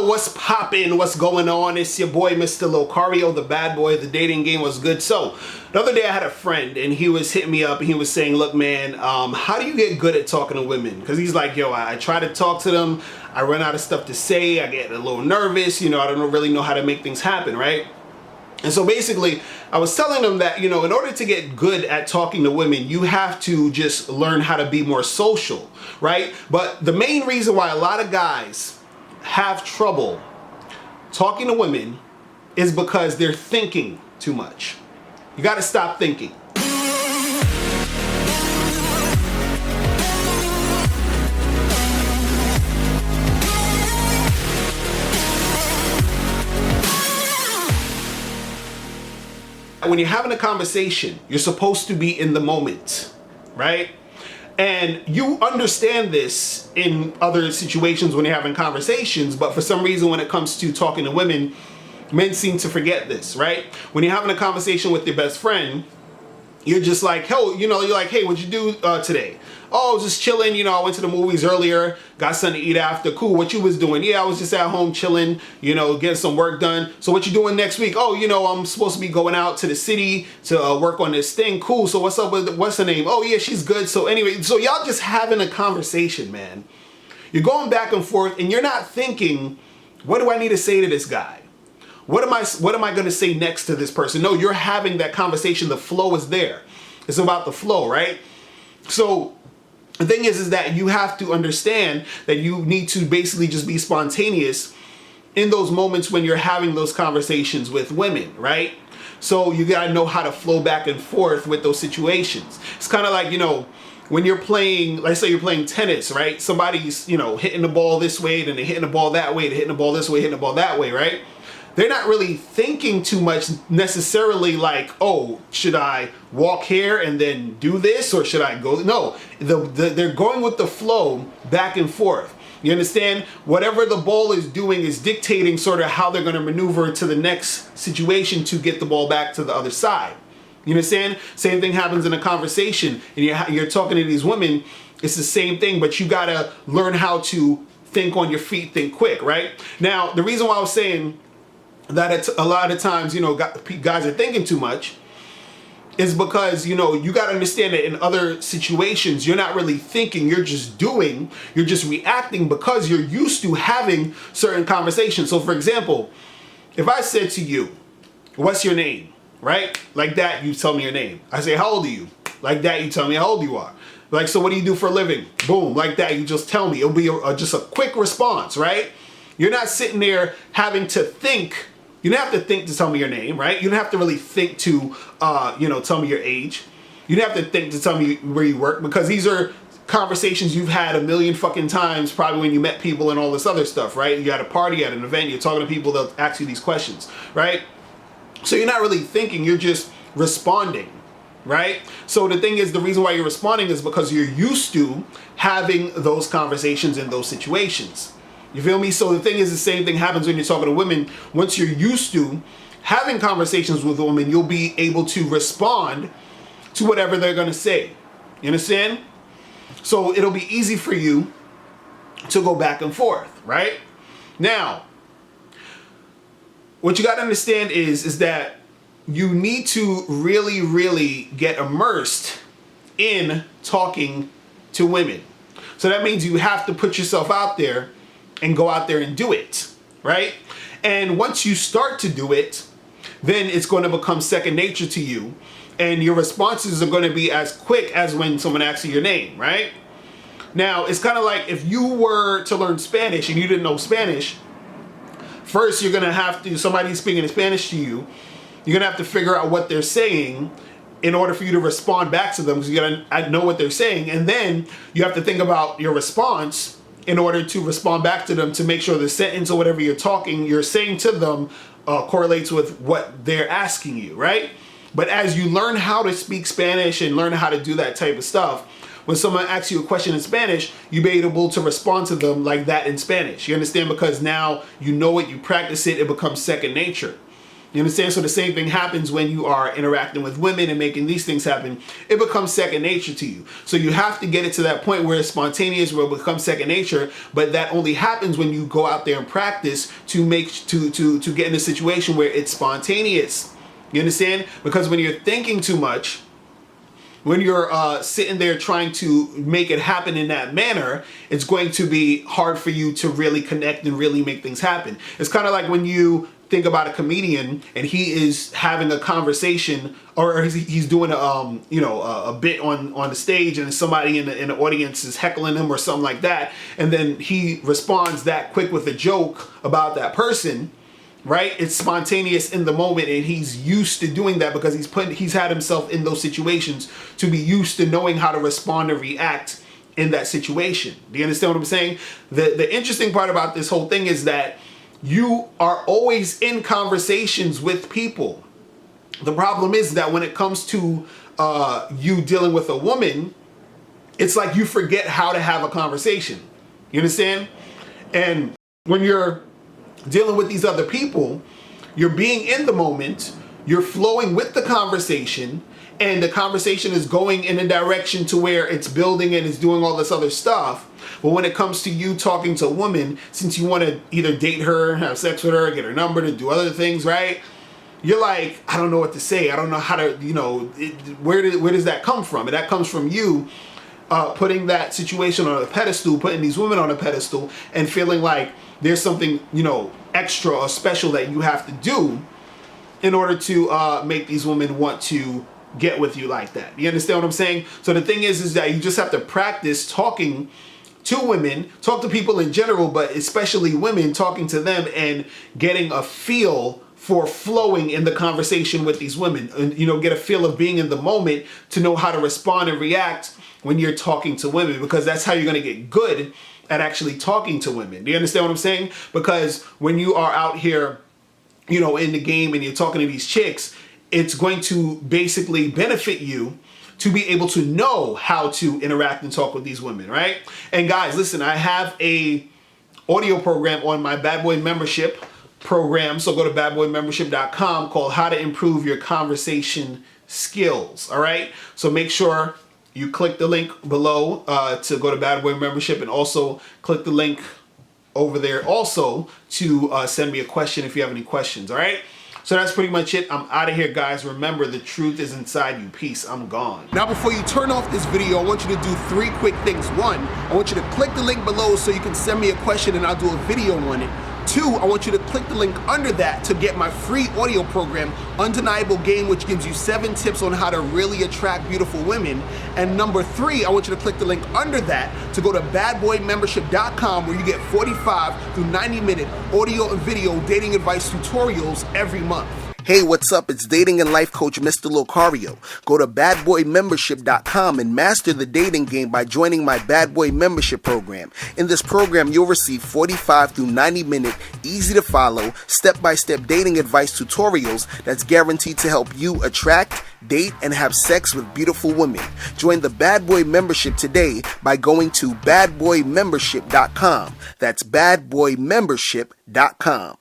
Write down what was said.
Yo, what's poppin'? What's going on? It's your boy, Mr. Locario, the bad boy. The dating game was good. So, the other day I had a friend and he was hitting me up and he was saying, look, man, how do you get good at talking to women? Because he's like, yo, I try to talk to them. I run out of stuff to say. I get a little nervous. You know, I don't really know how to make things happen, right? And so basically, I was telling them that, you know, in order to get good at talking to women, you have to just learn how to be more social, right? But the main reason why a lot of guys have trouble talking to women is because they're thinking too much. You got to stop thinking. When you're having a conversation, you're supposed to be in the moment, right? And you understand this in other situations when you're having conversations, but for some reason when it comes to talking to women, men seem to forget this, right? When you're having a conversation with your best friend, you're just like, oh, you know, you're like, hey, what'd you do today? Oh, I was just chilling, you know, I went to the movies earlier, got something to eat after. Cool, what you was doing? Yeah, I was just at home chilling, you know, getting some work done. So what you doing next week? Oh, you know, I'm supposed to be going out to the city to work on this thing. Cool, so what's up with, what's her name? Oh yeah, she's good. So anyway, so y'all just having a conversation, man. You're going back and forth and you're not thinking, what do I need to say to this guy? What am I gonna say next to this person? No, you're having that conversation. The flow is there. It's about the flow, right? So the thing is that you have to understand that you need to basically just be spontaneous in those moments when you're having those conversations with women, right? So you gotta know how to flow back and forth with those situations. It's kind of like, you know, when you're playing, let's say you're playing tennis, right? Somebody's, you know, hitting the ball this way, then they're hitting the ball that way, they're hitting the ball this way, hitting the ball that way, right? They're not really thinking too much necessarily like, oh, should I walk here and then do this or should I go? No, they're going with the flow back and forth. You understand? Whatever the ball is doing is dictating sort of how they're going to maneuver to the next situation to get the ball back to the other side. You understand? Same thing happens in a conversation and you're talking to these women. It's the same thing, but you got to learn how to think on your feet, think quick, right? Now, the reason why I was saying that it's a lot of times, you know, guys are thinking too much is because, you know, you got to understand that in other situations, you're not really thinking, you're just doing, you're just reacting because you're used to having certain conversations. So for example, if I said to you, what's your name? Right? Like that, you tell me your name. I say, how old are you? Like that, you tell me how old you are. Like, so what do you do for a living? Boom, like that, you just tell me. It'll be just a quick response, right? You're not sitting there having to think. You don't have to think to tell me your name, right? You don't have to really think to, you know, tell me your age. You don't have to think to tell me where you work because these are conversations you've had a million fucking times probably when you met people and all this other stuff, right? You at a party, at an event, you're talking to people, they'll ask you these questions, right? So you're not really thinking, you're just responding, right? So the thing is, the reason why you're responding is because you're used to having those conversations in those situations. You feel me? So the thing is, the same thing happens when you're talking to women. Once you're used to having conversations with women, you'll be able to respond to whatever they're going to say. You understand? So it'll be easy for you to go back and forth, right? Now, what you got to understand is that you need to really, really get immersed in talking to women. So that means you have to put yourself out there and go out there and do it, right? And once you start to do it, then it's going to become second nature to you. And your responses are going to be as quick as when someone asks you your name, right? Now, it's kind of like if you were to learn Spanish and you didn't know Spanish, first you're going to have to, somebody speaking in Spanish to you, you're going to have to figure out what they're saying in order for you to respond back to them because you got to know what they're saying. And then you have to think about your response in order to respond back to them to make sure the sentence or whatever you're saying to them correlates with what they're asking you, right? But as you learn how to speak Spanish and learn how to do that type of stuff, when someone asks you a question in Spanish, you'll be able to respond to them like that in Spanish. You understand? Because now you know it, you practice it, it becomes second nature. You understand? So the same thing happens when you are interacting with women and making these things happen. It becomes second nature to you. So you have to get it to that point where it's spontaneous, where it becomes second nature. But that only happens when you go out there and practice to get in a situation where it's spontaneous. You understand? Because when you're thinking too much, when you're sitting there trying to make it happen in that manner, it's going to be hard for you to really connect and really make things happen. It's kind of like when you think about a comedian and he is having a conversation, or he's doing a bit on the stage, and somebody in the audience is heckling him or something like that, and then he responds that quick with a joke about that person. Right? It's spontaneous in the moment, and he's used to doing that because he's had himself in those situations to be used to knowing how to respond and react in that situation. Do you understand what I'm saying? The interesting part about this whole thing is that you are always in conversations with people. The problem is that when it comes to you dealing with a woman, it's like you forget how to have a conversation. You understand? And when you're dealing with these other people, you're being in the moment, you're flowing with the conversation, and the conversation is going in a direction to where it's building and it's doing all this other stuff. But when it comes to you talking to a woman, since you want to either date her, have sex with her, get her number, to do other things, right? You're like, I don't know what to say. I don't know how to, where does that come from? And that comes from you putting that situation on a pedestal, putting these women on a pedestal, and feeling like there's something, extra or special that you have to do in order to make these women want to get with you like that. You understand what I'm saying? So the thing is that you just have to practice talking to women, talk to people in general, but especially women, talking to them and getting a feel for flowing in the conversation with these women. And, get a feel of being in the moment to know how to respond and react when you're talking to women, because that's how you're going to get good at actually talking to women. Do you understand what I'm saying? Because when you are out here, in the game and you're talking to these chicks, it's going to basically benefit you to be able to know how to interact and talk with these women, right? And guys, listen, I have a audio program on my Bad Boy membership program. So go to badboymembership.com called How to Improve Your Conversation Skills. All right. So make sure you click the link below to go to Bad Boy Membership, and also click the link over there also to send me a question if you have any questions. All right. So that's pretty much it. I'm out of here, guys. Remember, the truth is inside you. Peace. I'm gone. Now, before you turn off this video, I want you to do 3 quick things. 1, I want you to click the link below so you can send me a question and I'll do a video on it. 2, I want you to click the link under that to get my free audio program, Undeniable Game, which gives you 7 tips on how to really attract beautiful women. And number 3, I want you to click the link under that to go to badboymembership.com, where you get 45 through 90-minute audio and video dating advice tutorials every month. Hey, what's up? It's dating and life coach Mr. Locario. Go to badboymembership.com and master the dating game by joining my Bad Boy membership program. In this program, you'll receive 45 through 90-minute, easy to follow, step-by-step dating advice tutorials that's guaranteed to help you attract, date, and have sex with beautiful women. Join the Bad Boy membership today by going to badboymembership.com. That's badboymembership.com.